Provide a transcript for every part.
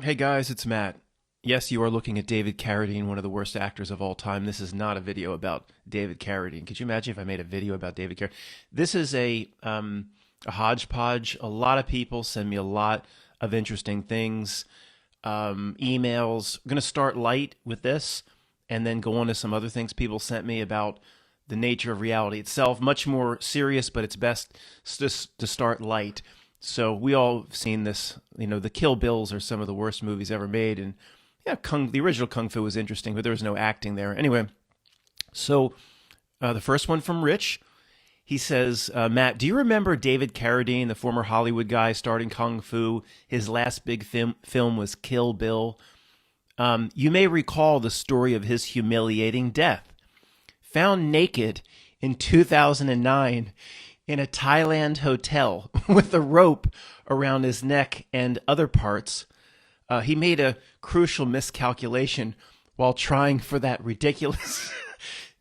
Hey guys, it's Matt. Yes, you are looking at David Carradine, one of the worst actors of all time. This is not a video about David Carradine. Could you imagine if I made a video about David Carradine? This is a hodgepodge. A lot of people send me a lot of interesting things, emails. I'm going to start light with this and then go on to some other things people sent me about the nature of reality itself. Much more serious, but it's best to start light. So we all have seen this, the Kill Bills are some of the worst movies ever made. And yeah, the original Kung Fu was interesting, but there was no acting there. Anyway, so the first one from Rich, he says, Matt, do you remember David Carradine, the former Hollywood guy starting Kung Fu? His last big film was Kill Bill. You may recall the story of his humiliating death. Found naked in 2009 in a Thailand hotel with a rope around his neck and other parts. He made a crucial miscalculation while trying for that ridiculous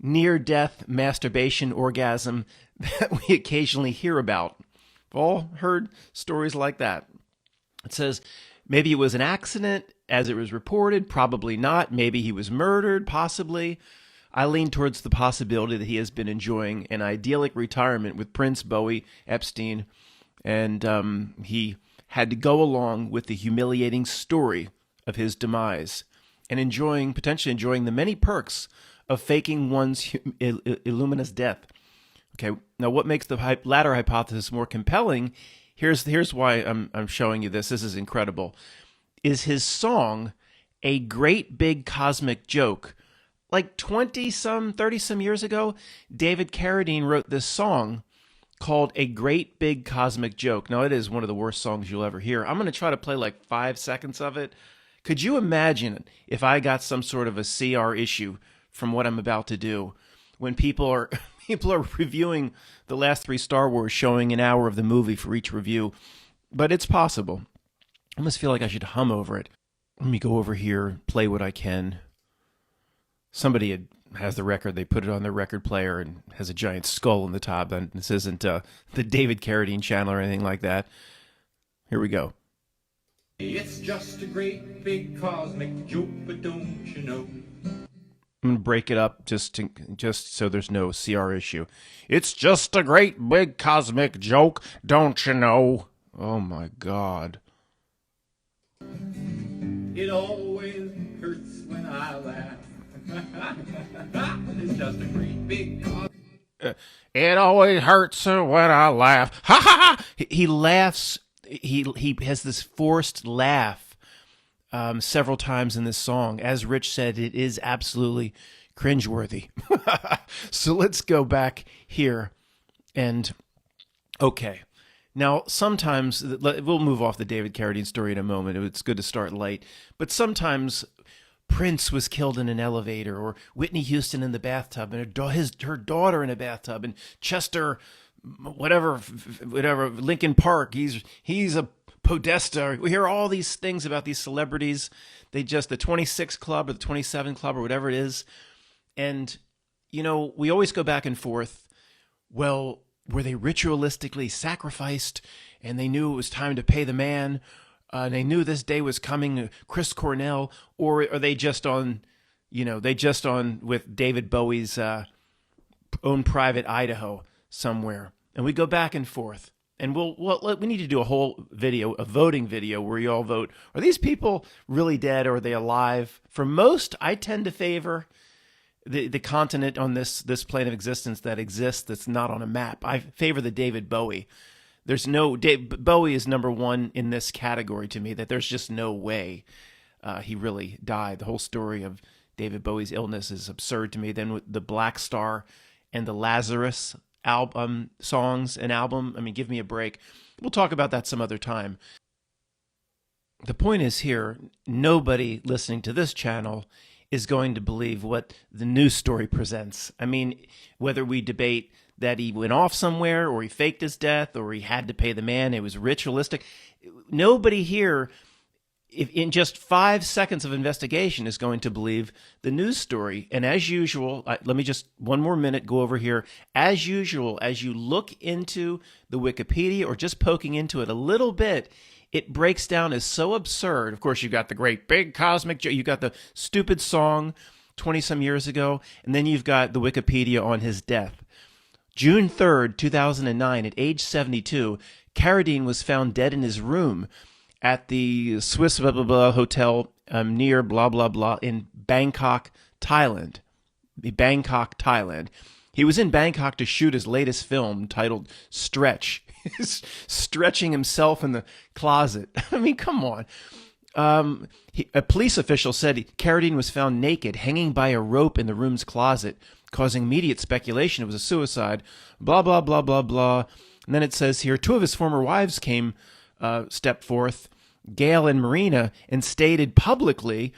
near-death masturbation orgasm that we occasionally hear about. We've all heard stories like that. It says, maybe it was an accident, as it was reported. Probably not. Maybe he was murdered, possibly. I lean towards the possibility that he has been enjoying an idyllic retirement with Prince Bowie Epstein, and he had to go along with the humiliating story of his demise and potentially enjoying the many perks of faking one's illuminous death. Okay, now what makes the latter hypothesis more compelling? Here's why I'm showing you this. This is incredible. Is his song A Great Big Cosmic Joke? Like 30-some years ago, David Carradine wrote this song called A Great Big Cosmic Joke. Now, it is one of the worst songs you'll ever hear. I'm going to try to play like 5 seconds of it. Could you imagine if I got some sort of a CR issue from what I'm about to do when people are reviewing the last 3 Star Wars, showing an hour of the movie for each review? But it's possible. I almost feel like I should hum over it. Let me go over here, play what I can. Somebody has the record, they put it on their record player and has a giant skull on the top. And this isn't the David Carradine channel or anything like that. Here we go. It's just a great big cosmic joke, but don't you know? I'm going to break it up just so there's no CR issue. It's just a great big cosmic joke, don't you know? Oh my God. It always hurts when I laugh. It's just a great big It always hurts when I laugh. Ha ha ha! He laughs. He has this forced laugh several times in this song. As Rich said, it is absolutely cringeworthy. So let's go back here and okay. Now, sometimes we'll move off the David Carradine story in a moment. It's good to start light, but sometimes Prince was killed in an elevator, or Whitney Houston in the bathtub, and her daughter in a bathtub, and Chester, whatever, Lincoln Park. He's a podesta. We hear all these things about these celebrities. The 26 Club or the 27 Club or whatever it is, and we always go back and forth. Well, were they ritualistically sacrificed, and they knew it was time to pay the man? They knew this day was coming, Chris Cornell, or are they just on with David Bowie's own private Idaho somewhere? And we go back and forth. And we need to do a whole video, a voting video, where you all vote. Are these people really dead, or are they alive? For most, I tend to favor the continent on this plane of existence that exists that's not on a map. I favor the David Bowie. Bowie is number one in this category to me, that there's just no way he really died. The whole story of David Bowie's illness is absurd to me. Then with the Black Star and the Lazarus songs and album, I mean, give me a break. We'll talk about that some other time. The point is here, nobody listening to this channel is going to believe what the news story presents. I mean, whether we debate that he went off somewhere, or he faked his death, or he had to pay the man, it was ritualistic. Nobody here, if in just 5 seconds of investigation, is going to believe the news story. And as usual, let me just one more minute go over here. As usual, as you look into the Wikipedia or just poking into it a little bit, it breaks down as so absurd. Of course, you've got the great big cosmic joke. You've got the stupid song 20-some years ago, and then you've got the Wikipedia on his death. June 3rd, 2009, at age 72, Carradine was found dead in his room at the Swiss blah, blah, blah hotel near blah, blah, blah in Bangkok, Thailand. Bangkok, Thailand. He was in Bangkok to shoot his latest film titled Stretch. Stretching himself in the closet. I mean, come on. A police official said Carradine was found naked, hanging by a rope in the room's closet, causing immediate speculation it was a suicide. Blah, blah, blah, blah, blah. And then it says here, two of his former wives stepped forth, Gail and Marina, and stated publicly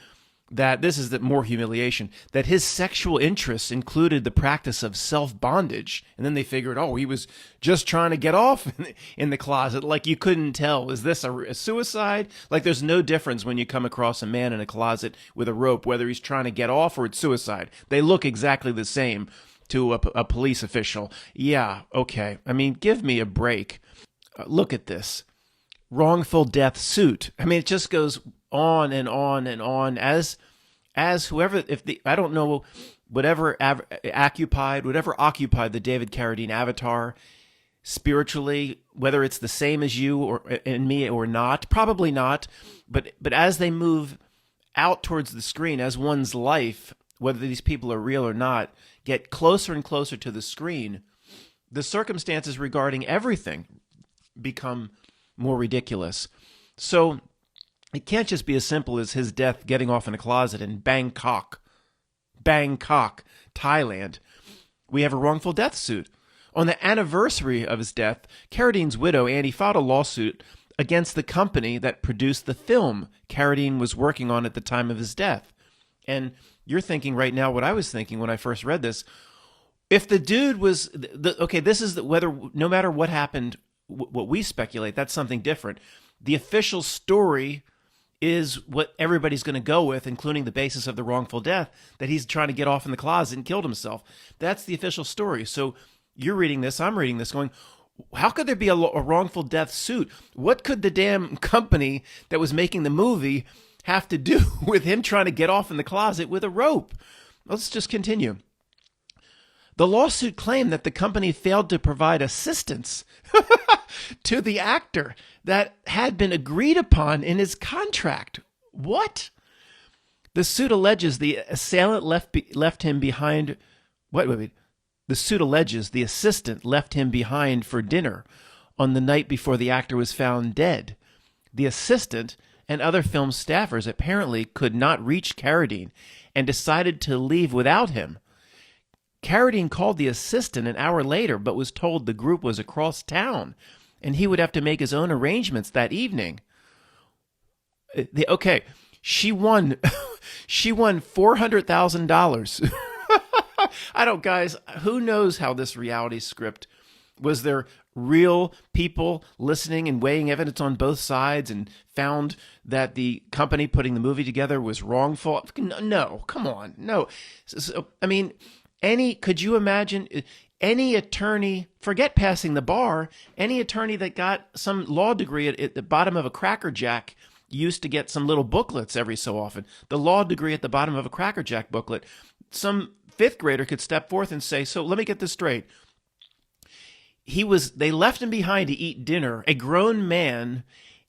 that this is the more humiliation, that his sexual interests included the practice of self-bondage. And then they figured, oh, he was just trying to get off in the closet. Like, you couldn't tell. Is this a suicide? Like, there's no difference when you come across a man in a closet with a rope, whether he's trying to get off or it's suicide. They look exactly the same to a police official. Yeah, okay. I mean, give me a break. Look at this. Wrongful death suit. I mean, it just goes on and on and on as whoever, I don't know, whatever occupied the David Carradine avatar spiritually, whether it's the same as you or and me or not, probably not, but as they move out towards the screen, as one's life, whether these people are real or not, get closer and closer to the screen, the circumstances regarding everything become more ridiculous. So it can't just be as simple as his death getting off in a closet in Bangkok, Thailand. We have a wrongful death suit. On the anniversary of his death, Carradine's widow, Annie, filed a lawsuit against the company that produced the film Carradine was working on at the time of his death. And you're thinking right now what I was thinking when I first read this. If the dude was, this is whether, no matter what happened, what we speculate, that's something different. The official story is what everybody's going to go with, including the basis of the wrongful death, that he's trying to get off in the closet and killed himself. That's the official story. So you're reading this, I'm reading this, going, how could there be a wrongful death suit? What could the damn company that was making the movie have to do with him trying to get off in the closet with a rope? Let's just continue. The lawsuit claimed that the company failed to provide assistance to the actor that had been agreed upon in his contract. What? The suit alleges the assailant left him behind. Wait. The suit alleges the assistant left him behind for dinner on the night before the actor was found dead. The assistant and other film staffers apparently could not reach Carradine and decided to leave without him. Carradine called the assistant an hour later, but was told the group was across town and he would have to make his own arrangements that evening. Okay, she won $400,000. Guys, who knows how this reality script, was there real people listening and weighing evidence on both sides and found that the company putting the movie together was wrongful? No, come on, no. So, I mean, could you imagine any attorney, forget passing the bar, any attorney that got some law degree at the bottom of a Cracker Jack used to get some little booklets every so often. The law degree at the bottom of a Cracker Jack booklet. Some fifth grader could step forth and say, so let me get this straight. They left him behind to eat dinner, a grown man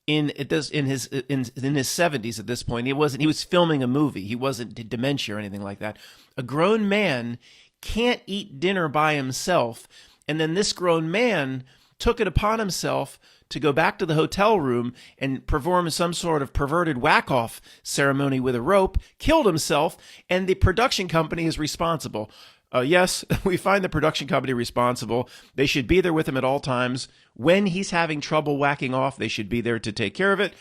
in his 70s at this point. He was filming a movie. He wasn't dementia or anything like that. A grown man can't eat dinner by himself. And then this grown man took it upon himself to go back to the hotel room and perform some sort of perverted whack-off ceremony with a rope, killed himself, and the production company is responsible. Yes, we find the production company responsible. They should be there with him at all times. When he's having trouble whacking off, they should be there to take care of it.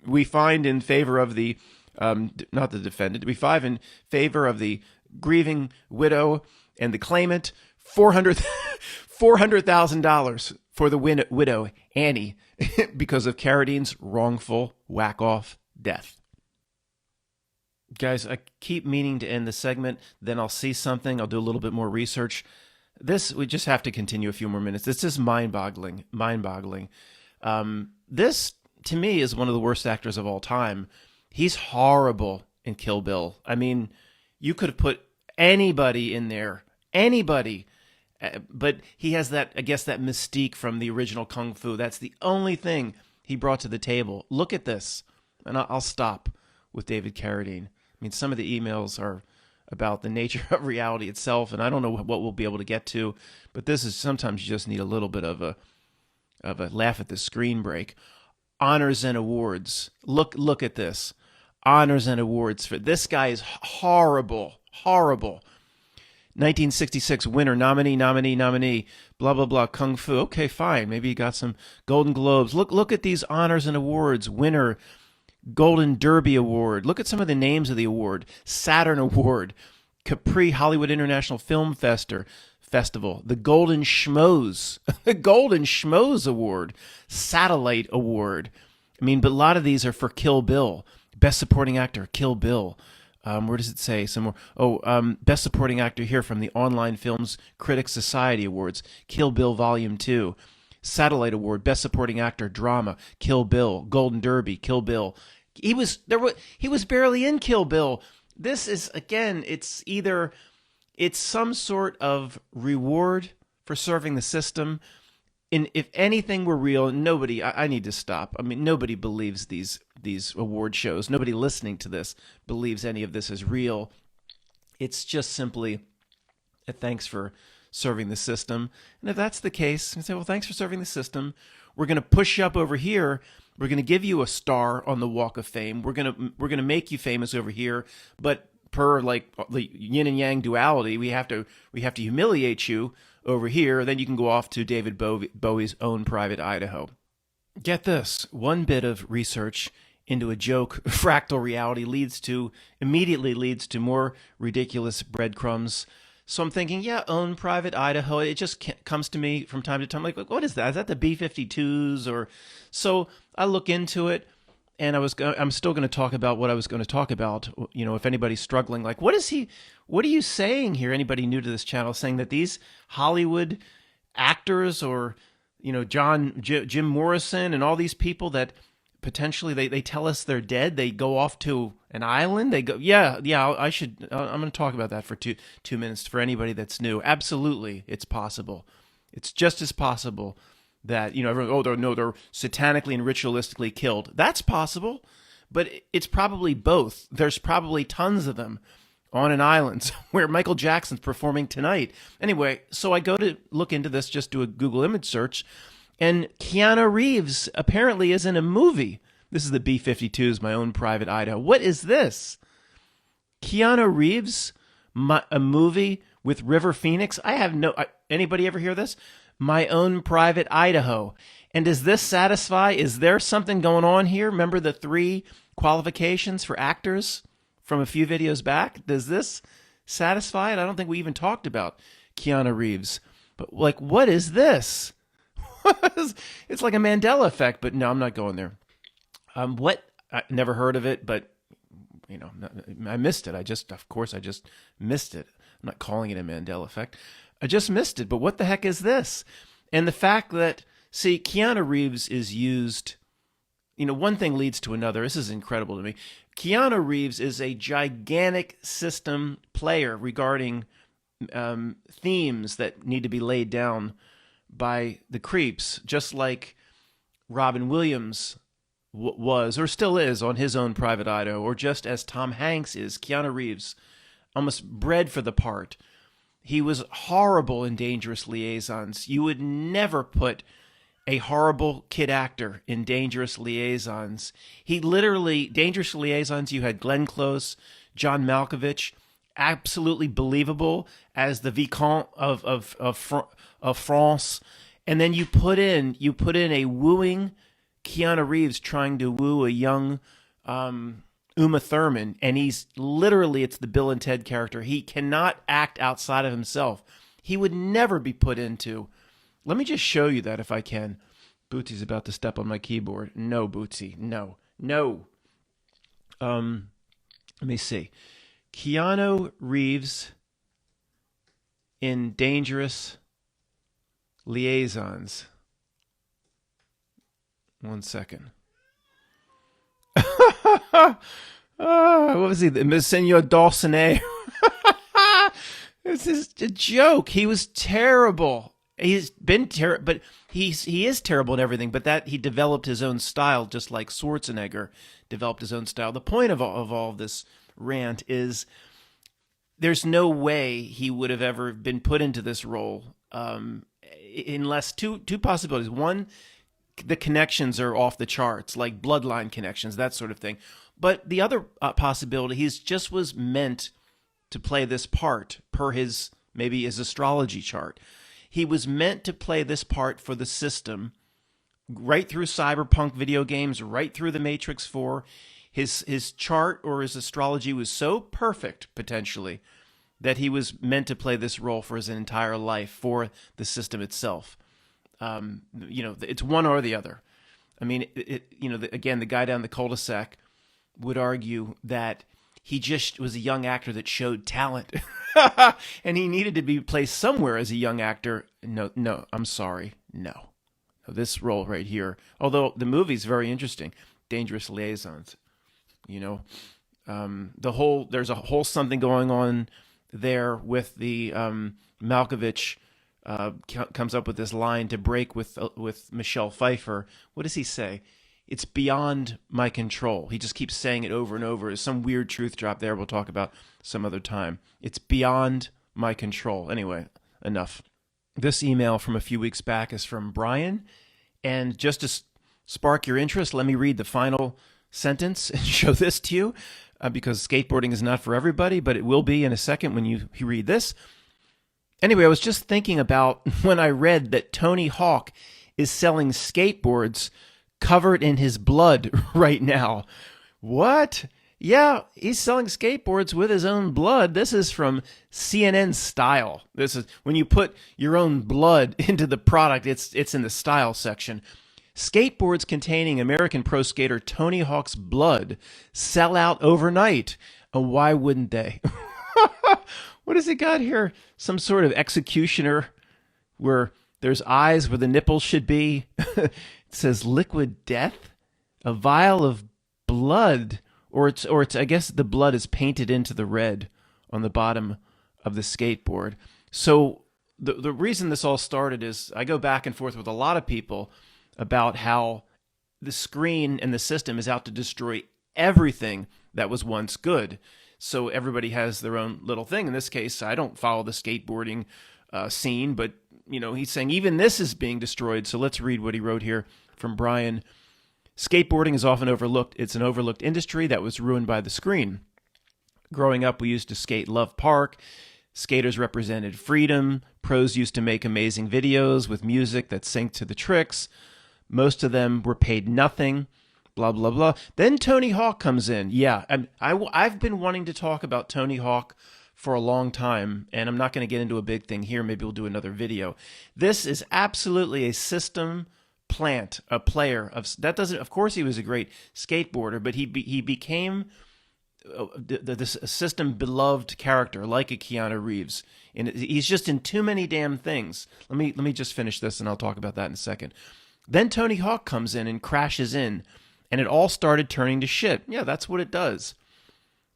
We find in favor of the, not the defendant, we find in favor of the grieving widow and the claimant, $400,000 for the widow, Annie, because of Carradine's wrongful whack-off death. Guys, I keep meaning to end the segment, then I'll see something, I'll do a little bit more research. We just have to continue a few more minutes. This is mind-boggling. This to me, is one of the worst actors of all time. He's horrible in Kill Bill. I mean, you could have put anybody in there, anybody. But he has that, I guess, that mystique from the original Kung Fu. That's the only thing he brought to the table. Look at this. And I'll stop with David Carradine. I mean, some of the emails are about the nature of reality itself, and I don't know what we'll be able to get to, but this is, sometimes you just need a little bit of a laugh at the screen break. Honors and awards. Look at this. Honors and awards for this guy is horrible. 1966 winner, nominee, blah, blah, blah, Kung Fu. Okay, fine. Maybe you got some Golden Globes. Look at these honors and awards. Winner, Golden Derby Award. Look at some of the names of the award. Saturn Award, Capri Hollywood International Film Festival, the Golden Schmoes, the Golden Schmoes Award, Satellite Award. I mean, but a lot of these are for Kill Bill. Best Supporting Actor, Kill Bill. Where does it say some more? Best Supporting Actor here from the Online Films Critics Society Awards, Kill Bill Volume 2. Satellite Award, Best Supporting Actor, Drama, Kill Bill. Golden Derby, Kill Bill. He was barely in Kill Bill. This is, again, it's some sort of reward for serving the system. And if anything were real, nobody, I need to stop. I mean, nobody believes these award shows. Nobody listening to this believes any of this is real. It's just simply a thanks for serving the system. And if that's the case, you say, well, thanks for serving the system. We're going to push you up over here. We're going to give you a star on the Walk of Fame. We're going to make you famous over here. But per like the yin and yang duality, we have to humiliate you over here. Then you can go off to David Bowie's own private Idaho. Get this, one bit of research into a joke, fractal reality, immediately leads to more ridiculous breadcrumbs. So I'm thinking, yeah, own private Idaho. It just comes to me from time to time, like, what is that? Is that the B-52s? Or so I look into it, and I'm still going to talk about what I was going to talk about. You know, if anybody's struggling, like, what are you saying here? Anybody new to this channel saying that these Hollywood actors, or you know, Jim Morrison and all these people that potentially they tell us they're dead, they go off to an island, they go, I'm going to talk about that for two minutes for anybody that's new. Absolutely, it's possible. It's just as possible that, you know, everyone, they're satanically and ritualistically killed. That's possible, but it's probably both. There's probably tons of them on an island where Michael Jackson's performing tonight. Anyway, so I go to look into this, just do a Google image search, and Keanu Reeves apparently is in a movie. This is the B-52s, My Own Private Idaho. What is this? Keanu Reeves, a movie with River Phoenix? Anybody ever hear this? My Own Private Idaho. And does this satisfy? Is there something going on here? Remember the 3 qualifications for actors from a few videos back? Does this satisfy it? I don't think we even talked about Keanu Reeves. But like, what is this? It's like a Mandela effect, but no, I'm not going there. I never heard of it, but you know, I missed it. I just missed it. I'm not calling it a Mandela effect. I just missed it. But what the heck is this? And the fact that, see, Keanu Reeves is used, you know, one thing leads to another. This is incredible to me. Keanu Reeves is a gigantic system player regarding themes that need to be laid down by the creeps, just like Robin Williams was or still is on His Own Private Idaho, or just as Tom Hanks is. Keanu Reeves, almost bred for the part. He was horrible in Dangerous Liaisons. You would never put a horrible kid actor in Dangerous Liaisons. Dangerous Liaisons, you had Glenn Close, John Malkovich, absolutely believable as the Vicomte of France, and then you put in a wooing Keanu Reeves trying to woo a young Uma Thurman, and it's the Bill and Ted character. He cannot act outside of himself. He would never be put into. Let me just show you that if I can. Bootsy's about to step on my keyboard. No, Bootsy, no. Let me see. Keanu Reeves in Dangerous Liaisons. 1 second. What was he? The Senor Dulcinea. This is a joke. He was terrible. He's been terrible, but he is terrible at everything. But that he developed his own style, just like Schwarzenegger developed his own style. The point of all of this rant is there's no way he would have ever been put into this role unless two possibilities. One, the connections are off the charts, like bloodline connections, that sort of thing. But the other possibility, he's just was meant to play this part per his astrology chart. He was meant to play this part for the system, right through cyberpunk video games, right through the Matrix 4. His chart or his astrology was so perfect, potentially, that he was meant to play this role for his entire life for the system itself. It's one or the other. I mean, again, the guy down the cul-de-sac would argue that he just was a young actor that showed talent, and he needed to be placed somewhere as a young actor. No, I'm sorry, no. This role right here, although the movie's very interesting, Dangerous Liaisons. There's a whole something going on there with the Malkovich comes up with this line to break with Michelle Pfeiffer. What does he say? It's beyond my control. He just keeps saying it over and over. There's some weird truth drop there we'll talk about some other time. It's beyond my control. Anyway, enough. This email from a few weeks back is from Brian. And just to spark your interest, let me read the final sentence and show this to you because skateboarding is not for everybody, but it will be in a second when you read this. Anyway, I was just thinking about when I read that Tony Hawk is selling skateboards covered in his blood right now. What? Yeah, he's selling skateboards with his own blood. This is from CNN Style. This is when you put your own blood into the product, it's in the style section. Skateboards containing American pro skater Tony Hawk's blood sell out overnight. Why wouldn't they? What has he got here? Some sort of executioner where there's eyes where the nipples should be. It says liquid death, a vial of blood, or it's I guess the blood is painted into the red on the bottom of the skateboard. So the reason this all started is I go back and forth with a lot of people about how the screen and the system is out to destroy everything that was once good. So everybody has their own little thing. In this case, I don't follow the skateboarding scene, but he's saying even this is being destroyed. So let's read what he wrote here from Brian. Skateboarding is often overlooked. It's an overlooked industry that was ruined by the screen. Growing up, we used to skate Love Park. Skaters represented freedom. Pros used to make amazing videos with music that synced to the tricks. Most of them were paid nothing. Blah, blah, blah. Then Tony Hawk comes in. Yeah, I've been wanting to talk about Tony Hawk for a long time, and I'm not going to get into a big thing here. Maybe we'll do another video. This is absolutely a system plant, a player. That doesn't. Of course, he was a great skateboarder, but he became this system beloved character like a Keanu Reeves. And he's just in too many damn things. Let me just finish this, and I'll talk about that in a second. Then Tony Hawk comes in and crashes in. And it all started turning to shit. Yeah, that's what it does.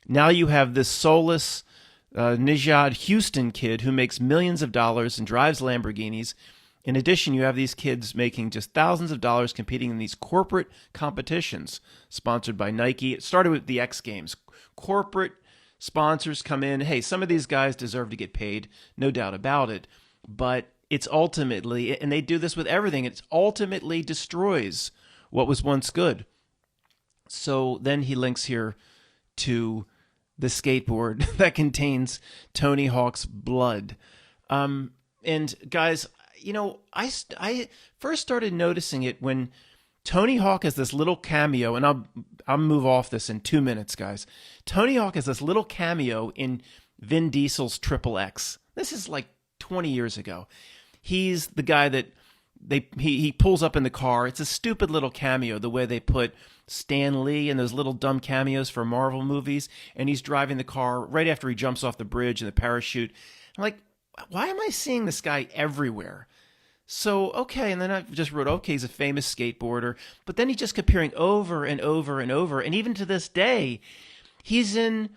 Now you have this soulless Nijad Houston kid who makes millions of dollars and drives Lamborghinis. In addition, you have these kids making just thousands of dollars competing in these corporate competitions sponsored by Nike. It started with the X Games. Corporate sponsors come in. Hey, some of these guys deserve to get paid, no doubt about it. But it's ultimately, and they do this with everything, it ultimately destroys what was once good. So then he links here to the skateboard that contains Tony Hawk's blood. And guys, I first started noticing it when Tony Hawk has this little cameo, and I'll move off this in 2 minutes, guys. Tony Hawk has this little cameo in Vin Diesel's Triple X. This is like 20 years ago. He's the guy that he pulls up in the car. It's a stupid little cameo, the way they put Stan Lee and those little dumb cameos for Marvel movies, and he's driving the car right after he jumps off the bridge in the parachute. I'm like, why am I seeing this guy everywhere? So, okay, and then I just wrote, okay, he's a famous skateboarder, but then he just kept appearing over and over and over, and even to this day, he's in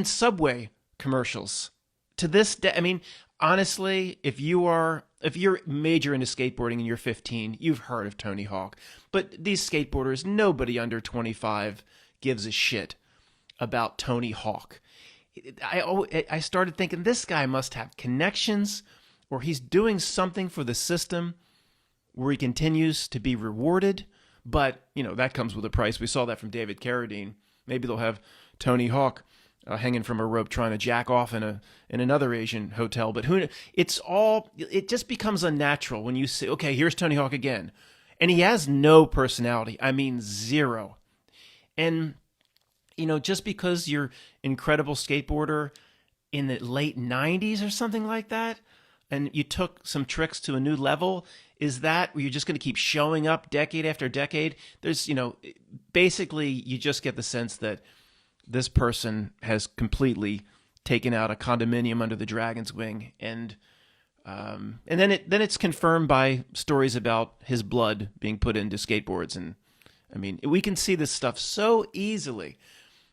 Subway commercials. To this day, I mean, honestly, if you're major into skateboarding and you're 15, you've heard of Tony Hawk. But these skateboarders, nobody under 25 gives a shit about Tony Hawk. I started thinking this guy must have connections, or he's doing something for the system where he continues to be rewarded. But, that comes with a price. We saw that from David Carradine. Maybe they'll have Tony Hawk hanging from a rope trying to jack off in another Asian hotel. But it just becomes unnatural when you say, okay, here's Tony Hawk again. And he has no personality. I mean, zero. And, just because you're an incredible skateboarder in the late 90s or something like that, and you took some tricks to a new level, is that where you're just going to keep showing up decade after decade? There's, basically you just get the sense that this person has completely taken out a condominium under the dragon's wing, and then it's confirmed by stories about his blood being put into skateboards. And I mean, we can see this stuff so easily.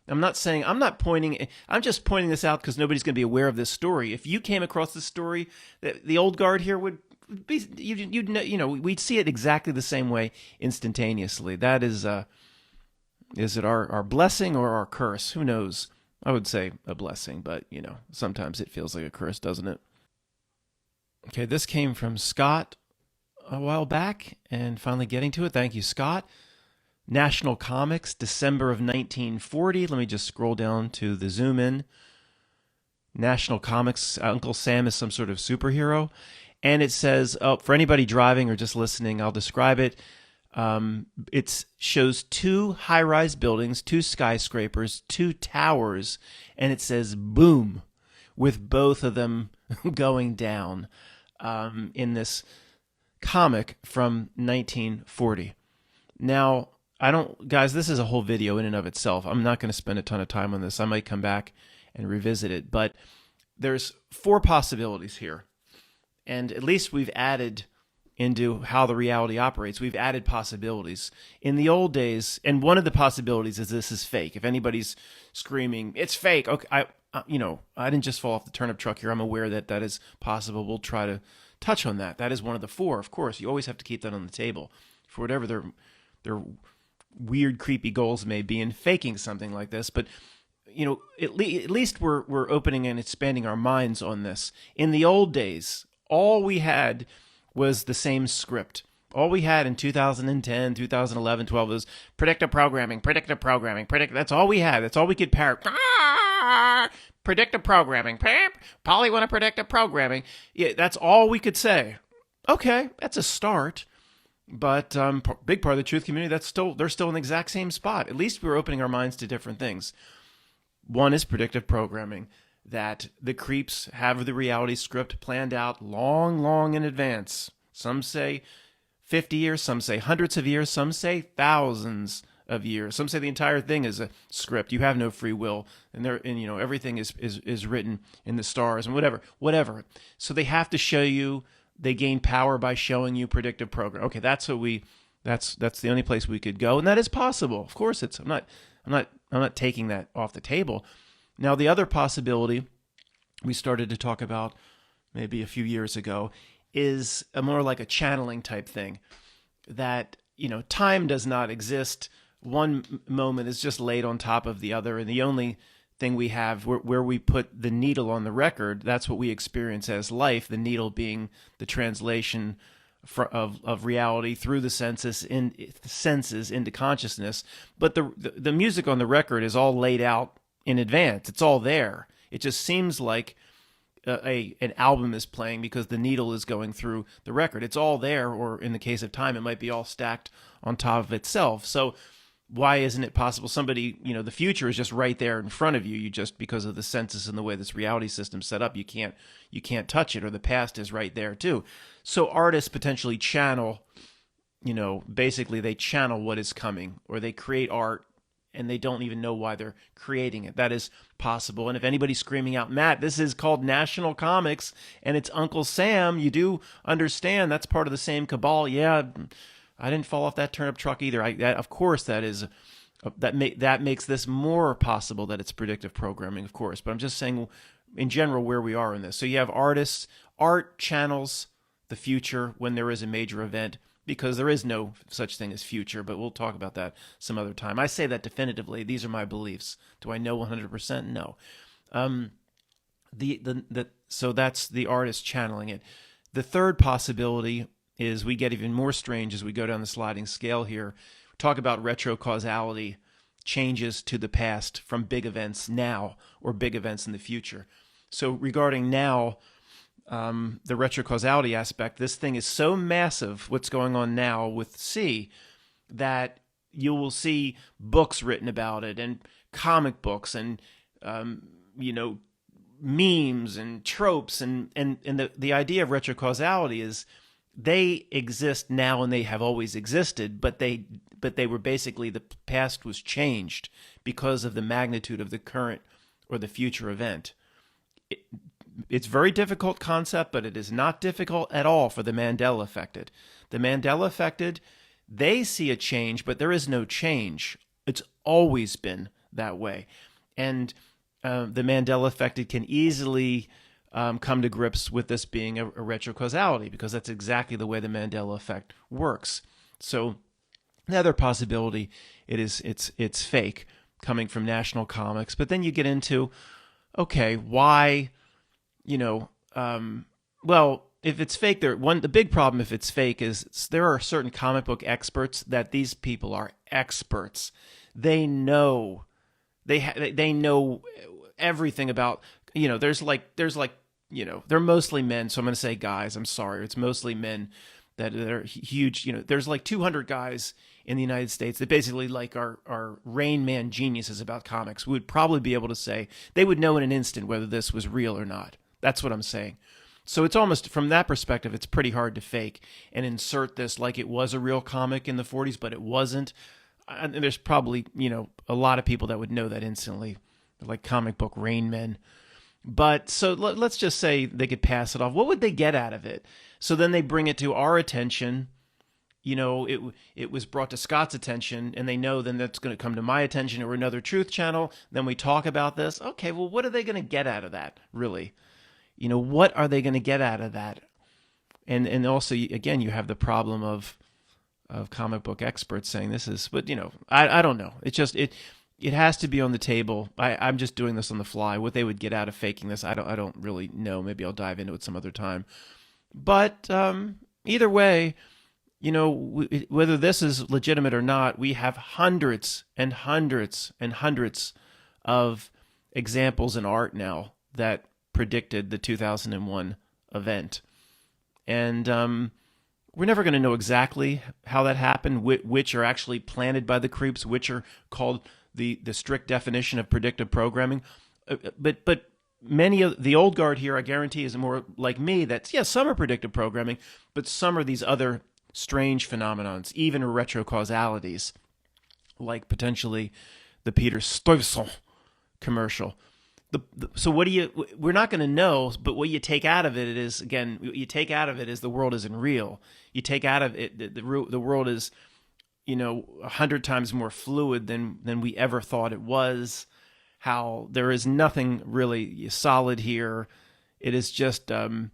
I'm just pointing this out because nobody's going to be aware of this story. If you came across this story, the old guard here would be, you'd know, we'd see it exactly the same way instantaneously. That is it our blessing or our curse? Who knows? I would say a blessing, but sometimes it feels like a curse, doesn't it? Okay, this came from Scott a while back, and finally getting to it. Thank you, Scott. National Comics, December of 1940. Let me just scroll down to the zoom in. National Comics, Uncle Sam is some sort of superhero. And it says, for anybody driving or just listening, I'll describe it. It shows 2 high-rise buildings, 2 skyscrapers, 2 towers, and it says boom, with both of them going down in this comic from 1940. Now, guys, this is a whole video in and of itself. I'm not going to spend a ton of time on this. I might come back and revisit it, but there's 4 possibilities here. And at least we've added into how the reality operates. We've added possibilities. In the old days, and one of the possibilities is this is fake. If anybody's screaming, it's fake, okay, I didn't just fall off the turnip truck here. I'm aware that that is possible. We'll try to touch on that. That is one of the 4, of course. You always have to keep that on the table for whatever their weird, creepy goals may be in faking something like this. But at least we're opening and expanding our minds on this. In the old days, all we had was the same script. All we had in 2010, 2011, 12 was predictive programming. That's all we had. That's all we could parrot. Predictive programming. Polly want to predictive programming. Yeah, that's all we could say. Okay, that's a start. But big part of the truth community, they're still in the exact same spot. At least we're opening our minds to different things. One is predictive programming, that the creeps have the reality script planned out long, long in advance. Some say 50 years, some say hundreds of years, some say thousands of years. Some say the entire thing is a script. You have no free will, and everything is written in the stars and whatever. So they have to show you. They gain power by showing you predictive program. Okay, that's the only place we could go, and that is possible. Of course, I'm not taking that off the table. Now, the other possibility we started to talk about maybe a few years ago is more like a channeling type thing, that time does not exist. One moment is just laid on top of the other, and the only thing we have where we put the needle on the record, that's what we experience as life, the needle being the translation of reality through the senses into consciousness. But the music on the record is all laid out in advance. It's all there. It just seems like an album is playing because the needle is going through the record. It's all there, or in the case of time, it might be all stacked on top of itself. So why isn't it possible? Somebody, the future is just right there in front of you. You just, because of the census and the way this reality system's set up, you can't touch it, or the past is right there too. So artists potentially channel, basically they channel what is coming, or they create art and they don't even know why they're creating it. That is possible. And if anybody's screaming out, Matt, this is called National Comics and it's Uncle Sam, you do understand that's part of the same cabal. Yeah, I didn't fall off that turnip truck either. Of course, that makes this more possible that it's predictive programming, of course. But I'm just saying, in general, where we are in this. So you have artists, art channels the future when there is a major event, because there is no such thing as future, but we'll talk about that some other time. I say that definitively. These are my beliefs. Do I know 100%? No. So that's the artist channeling it. The third possibility is we get even more strange as we go down the sliding scale here. Talk about retrocausality, changes to the past from big events now or big events in the future. So regarding now, the retrocausality aspect, this thing is so massive, what's going on now with C, that you will see books written about it and comic books and, memes and tropes. And the idea of retrocausality is they exist now and they have always existed, but they were basically, the past was changed because of the magnitude of the current or the future event. It's a very difficult concept, but it is not difficult at all for the Mandela affected. The Mandela affected, they see a change, but there is no change. It's always been that way. And the Mandela affected can easily come to grips with this being a retrocausality, because that's exactly the way the Mandela effect works. So another possibility, it's fake, coming from National Comics. But then you get into, okay, why? Well, if it's fake, the big problem if it's fake is there are certain comic book experts that these people are experts. They know, they know everything about, there's like, they're mostly men. So I'm going to say guys, I'm sorry. It's mostly men that are huge. There's like 200 guys in the United States that basically like are Rain Man geniuses about comics. We would probably be able to say, they would know in an instant whether this was real or not. That's what I'm saying. So it's almost, from that perspective, it's pretty hard to fake and insert this like it was a real comic in the 40s, but it wasn't. And there's probably, a lot of people that would know that instantly, like comic book Rain Men. But so let's just say they could pass it off. What would they get out of it? So then they bring it to our attention. It was brought to Scott's attention, and they know then that's going to come to my attention or another Truth Channel. Then we talk about this. Okay, well, what are they going to get out of that, really? What are they going to get out of that? And also, again, you have the problem of comic book experts saying this is, but I don't know. It's just it has to be on the table. I'm just doing this on the fly. What they would get out of faking this, I don't really know. Maybe I'll dive into it some other time. But either way, whether this is legitimate or not, we have hundreds and hundreds and hundreds of examples in art now that predicted the 2001 event. And we're never going to know exactly how that happened, which are actually planted by the creeps, which are called the strict definition of predictive programming. But many of the old guard here, I guarantee, is more like me. That's, some are predictive programming, but some are these other strange phenomenons, even retrocausalities, like potentially the Peter Stuyvesant commercial. So what we're not going to know, but what you take out of it is, again, what you take out of it is the world isn't real. You take out of it, the world is, 100 times more fluid than we ever thought it was, how there is nothing really solid here. It is just, a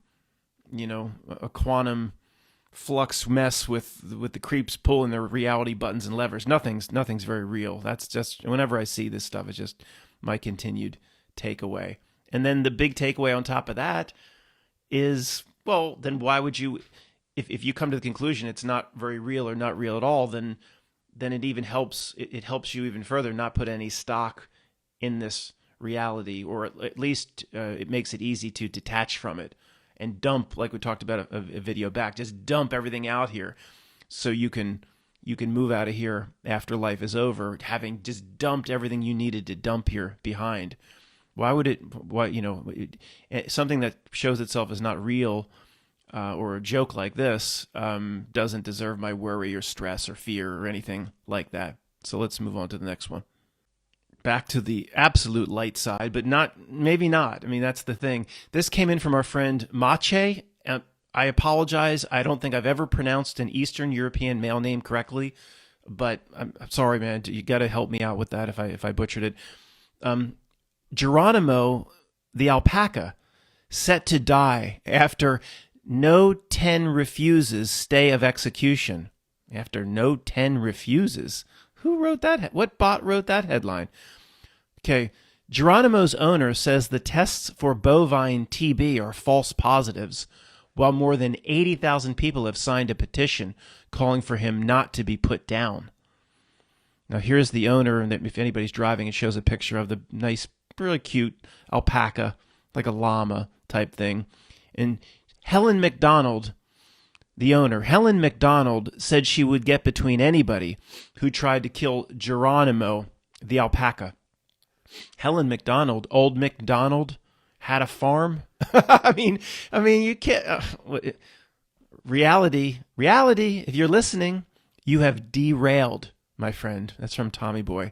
quantum flux mess with the creeps pulling their reality buttons and levers. Nothing's very real. That's just, whenever I see this stuff, it's just my continued takeaway. And then the big takeaway on top of that is, well, then why would you, if you come to the conclusion it's not very real or not real at all, then it even helps, it helps you even further not put any stock in this reality, or at least it makes it easy to detach from it and dump, like we talked about a video back, just dump everything out here so you can move out of here after life is over, having just dumped everything you needed to dump here behind. Why would it, something that shows itself as not real or a joke like this doesn't deserve my worry or stress or fear or anything like that. So let's move on to the next one. back to the absolute light side, but maybe not. I mean, that's the thing. This came in from our friend Mache. I apologize. I don't think I've ever pronounced an Eastern European male name correctly, but I'm sorry, man. You got to help me out with that if I butchered it. Geronimo, the alpaca, set to die after no 10 refuses stay of execution. After no 10 refuses. Who wrote that? What bot wrote that headline? Okay, Geronimo's owner says the tests for bovine TB are false positives, while more than 80,000 people have signed a petition calling for him not to be put down. Now here's the owner, and if anybody's driving, it shows a picture of the nice, really cute alpaca, like a llama type thing. And Helen McDonald, the owner, Helen McDonald, said she would get between anybody who tried to kill Geronimo, the alpaca. Helen McDonald, old McDonald, had a farm. I mean, you can't. Reality. If you're listening, you have derailed, my friend. That's from Tommy Boy.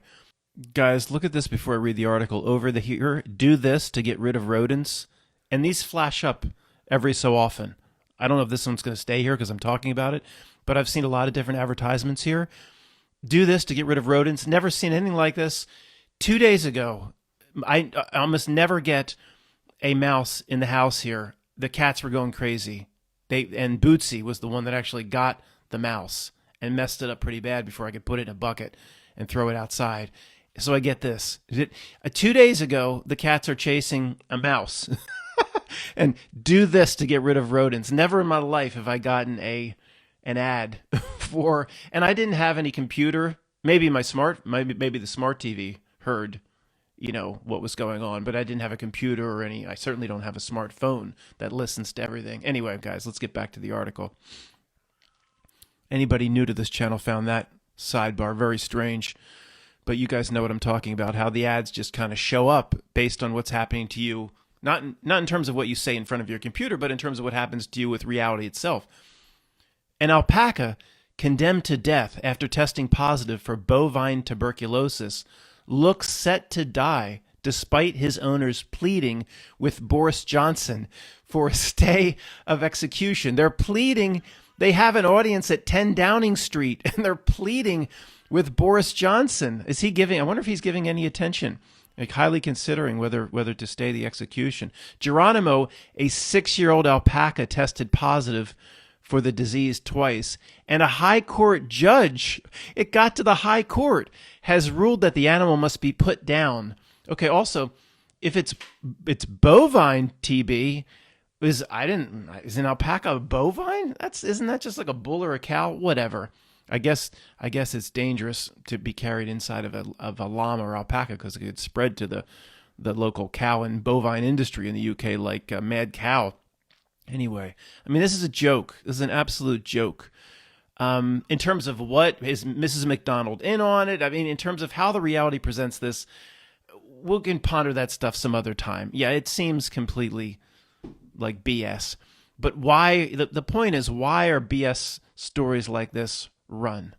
Guys, look at this before I read the article. Over the here, do this to get rid of rodents, and these flash up every so often. I don't know if this one's going to stay here because I'm talking about it, but I've seen a lot of different advertisements here. Do this to get rid of rodents. Never seen anything like this. 2 days ago, I almost never get a mouse in the house here. The cats were going crazy. And Bootsy was the one that actually got the mouse and messed it up pretty bad before I could put it in a bucket and throw it outside. So I get this. 2 days ago, the cats are chasing a mouse. And do this to get rid of rodents. Never in my life have I gotten an ad for, and I didn't have any computer. Maybe the smart TV heard, what was going on, but I didn't have a computer or I certainly don't have a smartphone that listens to everything. Anyway, guys, let's get back to the article. Anybody new to this channel found that sidebar very strange, but you guys know what I'm talking about, how the ads just kind of show up based on what's happening to you. Not in terms of what you say in front of your computer, but in terms of what happens to you with reality itself. An alpaca condemned to death after testing positive for bovine tuberculosis looks set to die despite his owners pleading with Boris Johnson for a stay of execution. They're pleading. They have an audience at 10 Downing Street, and they're pleading with Boris Johnson. I wonder if he's giving any attention. Like highly considering whether to stay the execution. Geronimo, a 6-year-old alpaca, tested positive for the disease twice, and a high court judge, it got to the high court, has ruled that the animal must be put down. Okay, also, if it's bovine TB, is an alpaca bovine? Isn't that just like a bull or a cow? Whatever. I guess it's dangerous to be carried inside of a llama or alpaca because it could spread to the local cow and bovine industry in the UK like mad cow. Anyway, I mean, this is a joke. This is an absolute joke. In terms of what is Mrs. McDonald in on it, I mean, in terms of how the reality presents this, we can ponder that stuff some other time. Yeah, it seems completely like BS. But why? The point is, why are BS stories like this run?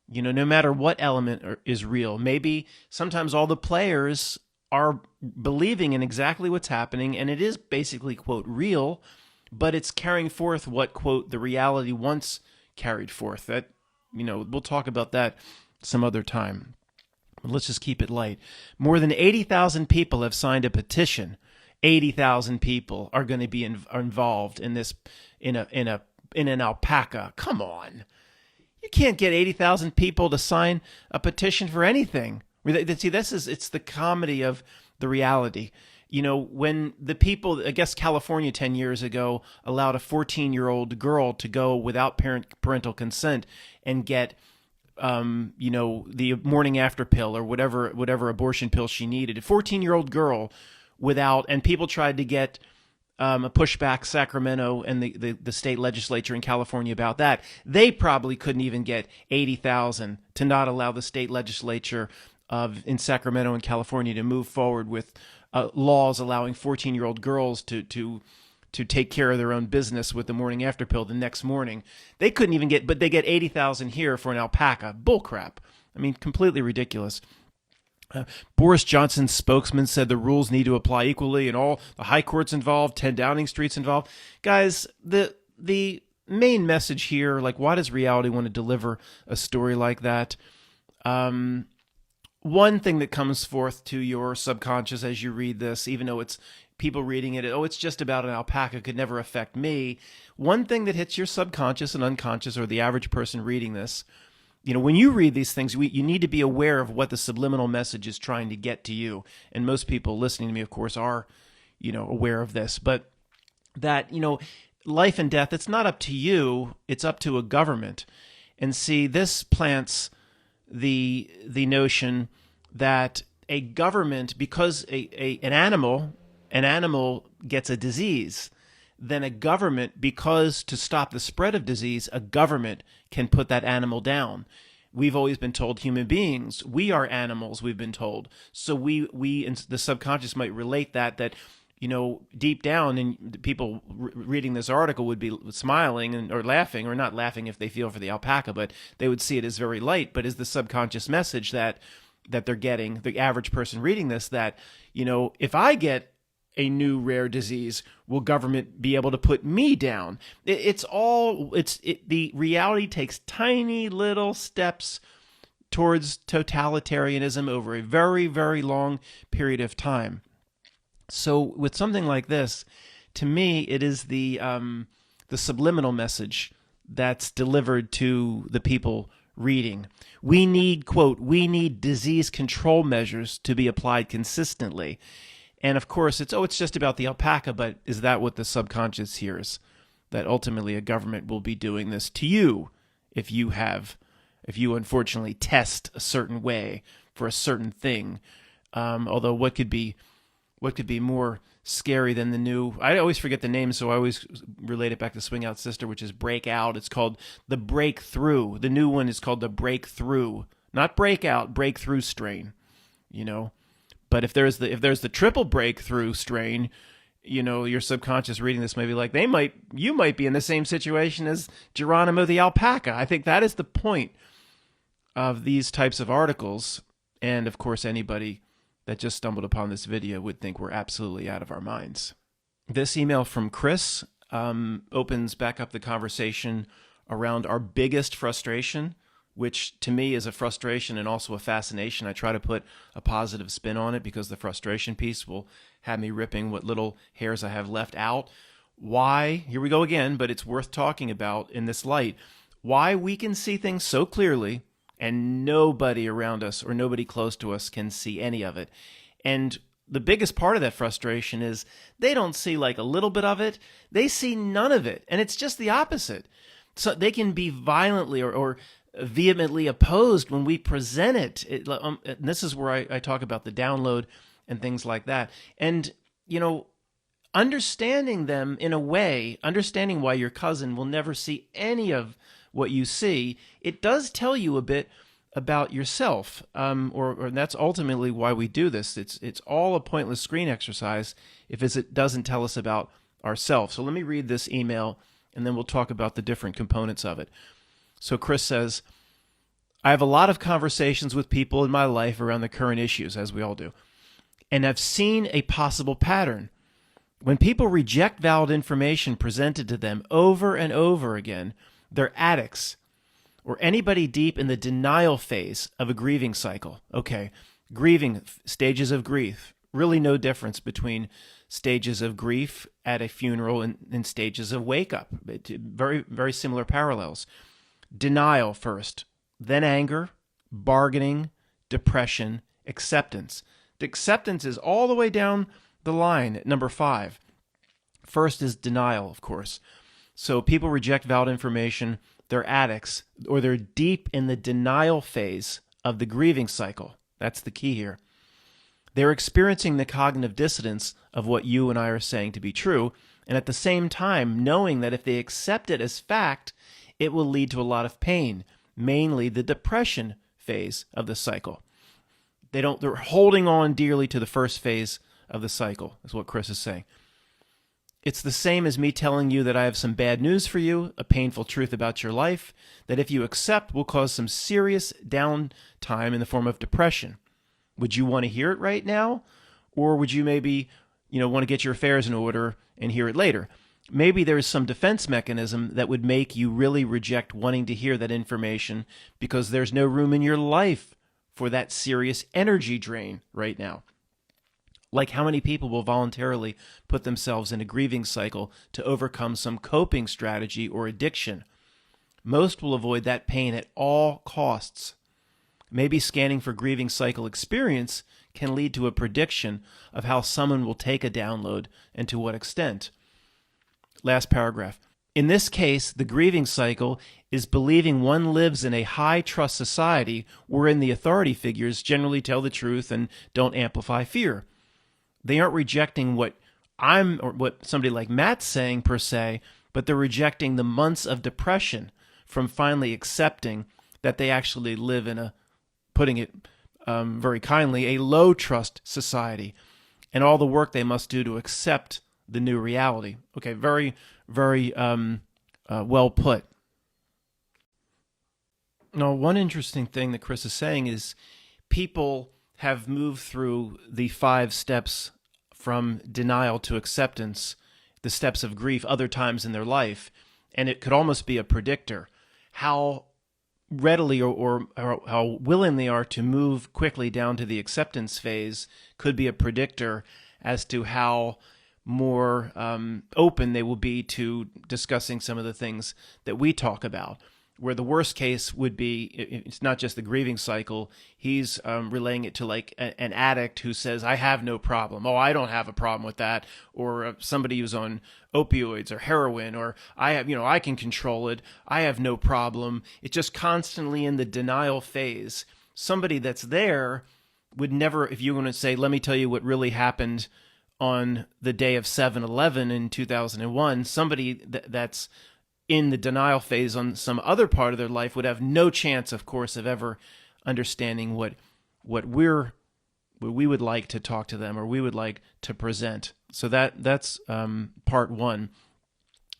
No matter what element is real. Maybe sometimes all the players are believing in exactly what's happening, and it is basically, quote, real, but it's carrying forth what, quote, the reality once carried forth. That, we'll talk about that some other time. But let's just keep it light. More than 80,000 people have signed a petition. 80,000 people are going to be involved in this, in an alpaca. Come on. You can't get 80,000 people to sign a petition for anything. See, it's the comedy of the reality. When the people, I guess California 10 years ago allowed a 14-year-old girl to go without parental consent and get, the morning after pill or whatever abortion pill she needed. A 14-year-old girl and people tried to get a pushback Sacramento and the state legislature in California about that. They probably couldn't even get 80,000 to not allow the state legislature in Sacramento and California to move forward with laws allowing 14-year-old girls to take care of their own business with the morning after pill the next morning. They couldn't even but they get 80,000 here for an alpaca. Bullcrap. I mean, completely ridiculous. Boris Johnson's spokesman said the rules need to apply equally and all the high courts involved, 10 Downing Streets involved. Guys, the main message here, like, why does reality want to deliver a story like that? One thing that comes forth to your subconscious as you read this, even though it's people reading it, oh, it's just about an alpaca, could never affect me. One thing that hits your subconscious and unconscious, or the average person reading this, when you read these things, you need to be aware of what the subliminal message is trying to get to you. And most people listening to me, of course, are, aware of this. But that, life and death, it's not up to you, it's up to a government. And see, this plants the notion that a government, because an animal gets a disease, then a government, because to stop the spread of disease, a government can put that animal down. We've always been told human beings, we are animals, we've been told. So we in the subconscious might relate that deep down, and people reading this article would be smiling or laughing, or not laughing if they feel for the alpaca, but they would see it as very light. But is the subconscious message that they're getting, the average person reading this, that, if I get a new rare disease, will government be able to put me down? The reality takes tiny little steps towards totalitarianism over a very, very long period of time. So with something like this, to me, it is the subliminal message that's delivered to the people reading. We need, quote, we need disease control measures to be applied consistently. And of course, it's just about the alpaca, but is that what the subconscious hears? That ultimately a government will be doing this to you if you unfortunately test a certain way for a certain thing. Although what could be more scary than the new, I always forget the name, so I always relate it back to Swing Out Sister, which is Breakout. It's called the Breakthrough. The new one is called the Breakthrough, not Breakout, Breakthrough strain, But if there's the triple breakthrough strain, your subconscious reading this may be like, you might be in the same situation as Geronimo the alpaca. I think that is the point of these types of articles. And of course, anybody that just stumbled upon this video would think we're absolutely out of our minds. This email from Chris opens back up the conversation around our biggest frustration, which to me is a frustration and also a fascination. I try to put a positive spin on it because the frustration piece will have me ripping what little hairs I have left out. Why, here we go again, but it's worth talking about in this light, why we can see things so clearly and nobody around us or nobody close to us can see any of it. And the biggest part of that frustration is they don't see like a little bit of it. They see none of it. And it's just the opposite. So they can be violently or vehemently opposed when we present it. And this is where I talk about the download and things like that. And, understanding them in a way, understanding why your cousin will never see any of what you see, it does tell you a bit about yourself, or that's ultimately why we do this. It's all a pointless screen exercise if it doesn't tell us about ourselves. So let me read this email, and then we'll talk about the different components of it. So Chris says, I have a lot of conversations with people in my life around the current issues, as we all do, and I've seen a possible pattern. When people reject valid information presented to them over and over again, they're addicts, or anybody deep in the denial phase of a grieving cycle. Okay, grieving, stages of grief. Really no difference between stages of grief at a funeral and stages of wake up. Very, very similar parallels. Denial first, then anger, bargaining, depression, acceptance. The acceptance is all the way down the line at number 5. First is denial, of course. So people reject valid information, they're addicts, or they're deep in the denial phase of the grieving cycle. That's the key here. They're experiencing the cognitive dissonance of what you and I are saying to be true, and at the same time knowing that if they accept it as fact, it will lead to a lot of pain, mainly the depression phase of the cycle. They're holding on dearly to the first phase of the cycle, is what Chris is saying. It's the same as me telling you that I have some bad news for you, a painful truth about your life, that if you accept will cause some serious downtime in the form of depression. Would you want to hear it right now? Or would you maybe, want to get your affairs in order and hear it later? Maybe there's some defense mechanism that would make you really reject wanting to hear that information because there's no room in your life for that serious energy drain right now. Like how many people will voluntarily put themselves in a grieving cycle to overcome some coping strategy or addiction? Most will avoid that pain at all costs. Maybe scanning for grieving cycle experience can lead to a prediction of how someone will take a download and to what extent. Last paragraph. In this case, the grieving cycle is believing one lives in a high-trust society wherein the authority figures generally tell the truth and don't amplify fear. They aren't rejecting what I'm or what somebody like Matt's saying per se, but they're rejecting the months of depression from finally accepting that they actually live in a, putting it very kindly, a low-trust society, and all the work they must do to accept the new reality. Okay, very, very well put. Now, one interesting thing that Chris is saying is people have moved through the 5 steps from denial to acceptance, the steps of grief, other times in their life, and it could almost be a predictor. How readily or how willing they are to move quickly down to the acceptance phase could be a predictor as to how more open they will be to discussing some of the things that we talk about. Where the worst case would be, it's not just the grieving cycle, he's relaying it to like an addict who says, I have no problem. Oh, I don't have a problem with that. Or somebody who's on opioids or heroin, or I can control it. I have no problem. It's just constantly in the denial phase. Somebody that's there would never, if you want to say, let me tell you what really happened on the day of 7/11 in 2001, somebody that's in the denial phase on some other part of their life would have no chance, of course, of ever understanding what we would like to talk to them or we would like to present. So that's part one.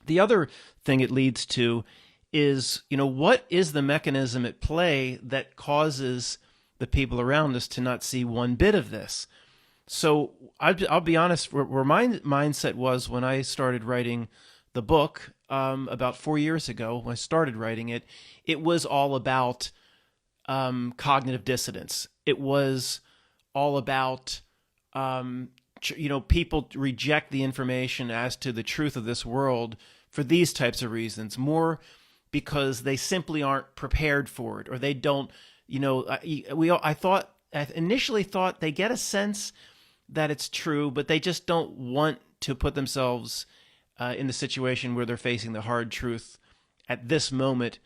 The other thing it leads to is, what is the mechanism at play that causes the people around us to not see one bit of this? So I'll be honest, where my mindset was when I started writing the book about 4 years ago, when I started writing it, it was all about cognitive dissonance. It was all about, people reject the information as to the truth of this world for these types of reasons, more because they simply aren't prepared for it, or they don't, I initially thought they get a sense that it's true, but they just don't want to put themselves in the situation where they're facing the hard truth at this moment,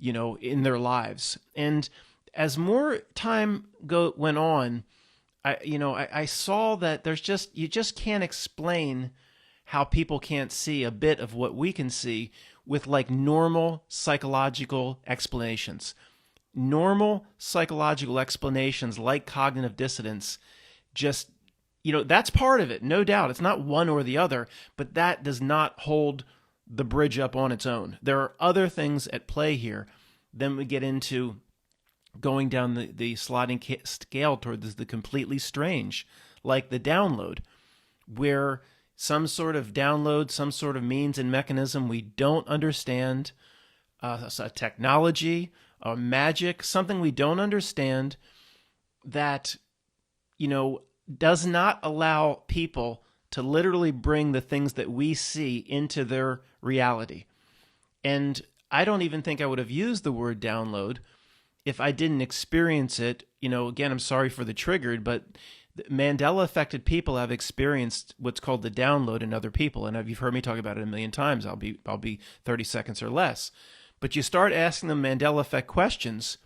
in their lives. And as more time went on, I saw that you just can't explain how people can't see a bit of what we can see with like normal psychological explanations. Normal psychological explanations like cognitive dissonance just, that's part of it, no doubt. It's not one or the other, but that does not hold the bridge up on its own. There are other things at play here. Then we get into going down the sliding scale towards the completely strange, like the download, where some sort of download, some sort of means and mechanism we don't understand, a technology, a magic, something we don't understand that, does not allow people to literally bring the things that we see into their reality. And I don't even think I would have used the word download if I didn't experience it. Again, I'm sorry for the triggered, but Mandela affected people have experienced what's called the download in other people. And you've heard me talk about it a million times. I'll be 30 seconds or less. But you start asking them Mandela effect questions,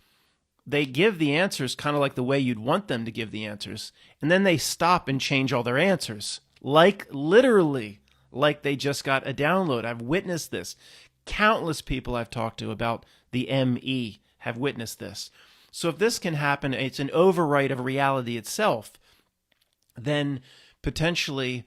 they give the answers kind of like the way you'd want them to give the answers. And then they stop and change all their answers. Literally, like they just got a download. I've witnessed this. Countless people I've talked to about the ME have witnessed this. So if this can happen, it's an overwrite of reality itself, then potentially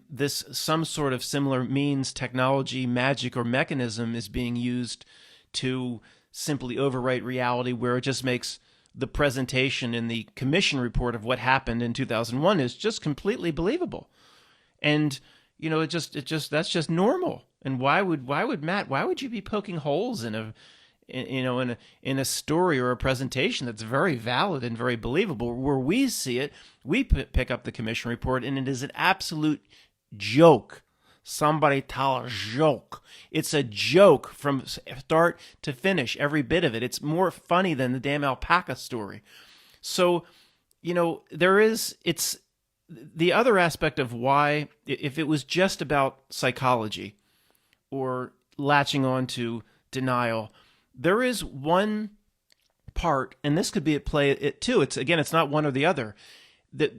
this some sort of similar means, technology, magic, or mechanism is being used to simply overwrite reality, where it just makes the presentation in the commission report of what happened in 2001 is just completely believable. And, it just that's just normal. And why would you be poking holes in a story or a presentation that's very valid and very believable? Where we see it, we pick up the commission report, and it is an absolute joke. Somebody tell a joke. It's a joke from start to finish, every bit of it. It's more funny than the damn alpaca story. So, it's the other aspect of why, if it was just about psychology or latching on to denial, there is one part, and this could be at play it too. It's not one or the other. That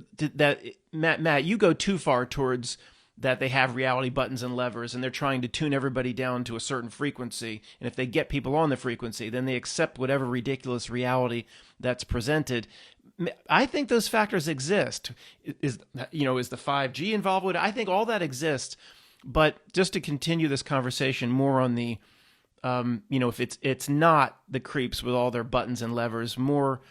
Matt, you go too far towards that they have reality buttons and levers, and they're trying to tune everybody down to a certain frequency. And if they get people on the frequency, then they accept whatever ridiculous reality that's presented. I think those factors exist. Is the 5G involved with it? I think all that exists. But just to continue this conversation more on the, if it's not the creeps with all their buttons and levers, more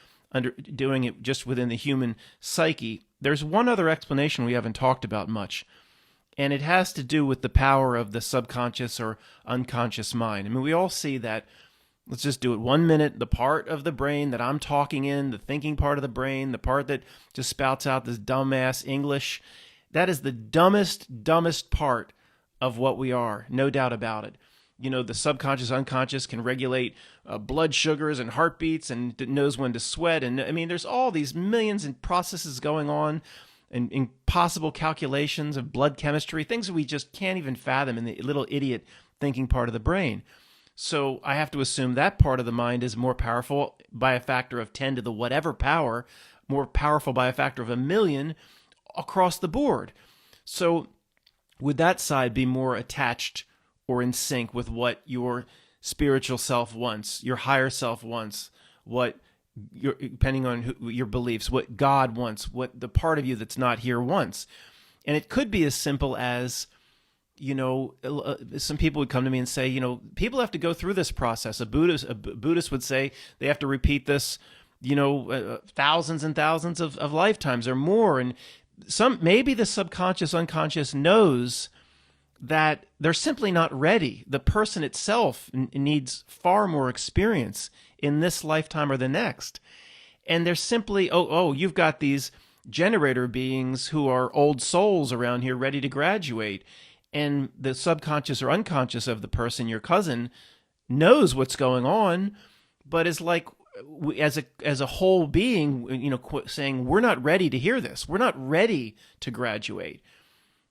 doing it just within the human psyche. There's one other explanation we haven't talked about much. And it has to do with the power of the subconscious or unconscious mind. I mean, we all see that. Let's just do it 1 minute. The part of the brain that I'm talking in, the thinking part of the brain, the part that just spouts out this dumbass English, that is the dumbest part of what we are. No doubt about it. The subconscious, unconscious can regulate blood sugars and heartbeats, and it knows when to sweat. And I mean, there's all these millions of processes going on, and impossible calculations of blood chemistry, things that we just can't even fathom in the little idiot thinking part of the brain. So I have to assume that part of the mind is more powerful by a factor of 10 to the whatever power, more powerful by a factor of 1,000,000 across the board. So would that side be more attached or in sync with what your spiritual self wants, your higher self wants, what depending on your beliefs, what God wants, what the part of you that's not here wants? And it could be as simple as, some people would come to me and say, people have to go through this process. A Buddhist would say they have to repeat this, thousands and thousands of lifetimes or more. And maybe the subconscious, unconscious knows that they're simply not ready. The person itself needs far more experience in this lifetime or the next. And they're simply, you've got these generator beings who are old souls around here ready to graduate. And the subconscious or unconscious of the person, your cousin, knows what's going on, but is like, as a whole being, saying, we're not ready to hear this. We're not ready to graduate.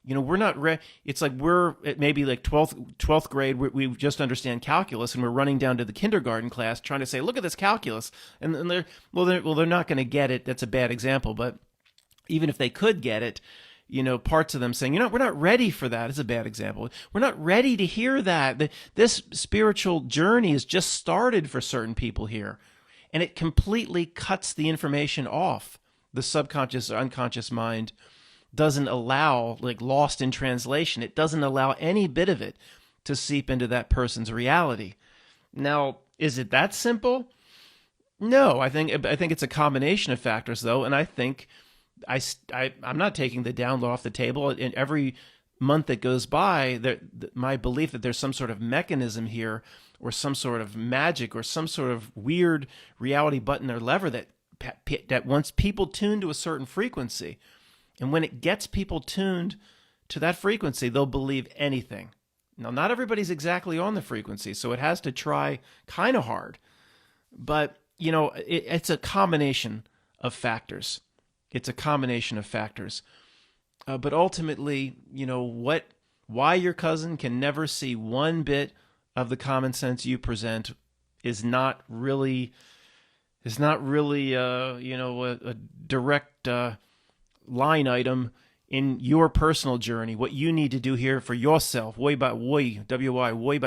We're not ready. It's like we're at maybe like 12th grade. We just understand calculus, and we're running down to the kindergarten class trying to say, look at this calculus. And they're not going to get it. That's a bad example. But even if they could get it, parts of them saying, we're not ready for that. It's a bad example. We're not ready to hear that. This spiritual journey has just started for certain people here. And it completely cuts the information off. The subconscious or unconscious mind doesn't allow, like lost in translation, it doesn't allow any bit of it to seep into that person's reality. Now, is it that simple? No, I think it's a combination of factors, though, and I think I'm not taking the download off the table. In every month that goes by, my belief that there's some sort of mechanism here, or some sort of magic, or some sort of weird reality button or lever that wants people tuned to a certain frequency. And when it gets people tuned to that frequency, they'll believe anything. Now, not everybody's exactly on the frequency, so it has to try kind of hard. But, it's a combination of factors. It's a combination of factors. But ultimately, why your cousin can never see one bit of the common sense you present is not really a direct line item in your personal journey, what you need to do here for yourself, way by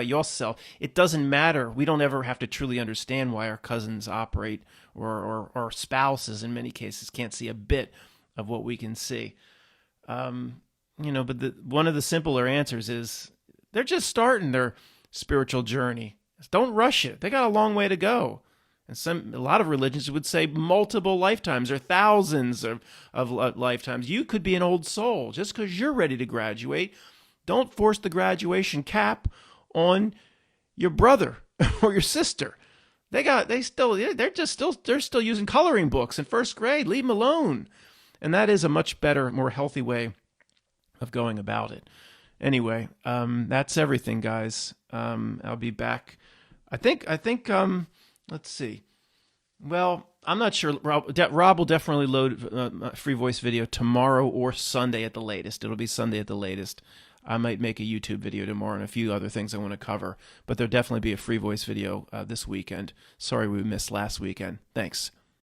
yourself. It doesn't matter. We don't ever have to truly understand why our cousins operate, or our spouses in many cases can't see a bit of what we can see. But one of the simpler answers is they're just starting their spiritual journey. Don't rush it. They got a long way to go. And a lot of religions would say multiple lifetimes or thousands of lifetimes. You could be an old soul just because you're ready to graduate. Don't force the graduation cap on your brother or your sister. They're still using coloring books in first grade. Leave them alone. And that is a much better, more healthy way of going about it. Anyway, that's everything, guys. I'll be back. I think. Let's see. Well, I'm not sure. Rob will definitely load a free voice video tomorrow or Sunday at the latest. It'll be Sunday at the latest. I might make a YouTube video tomorrow and a few other things I want to cover, but there'll definitely be a free voice video this weekend. Sorry we missed last weekend. Thanks.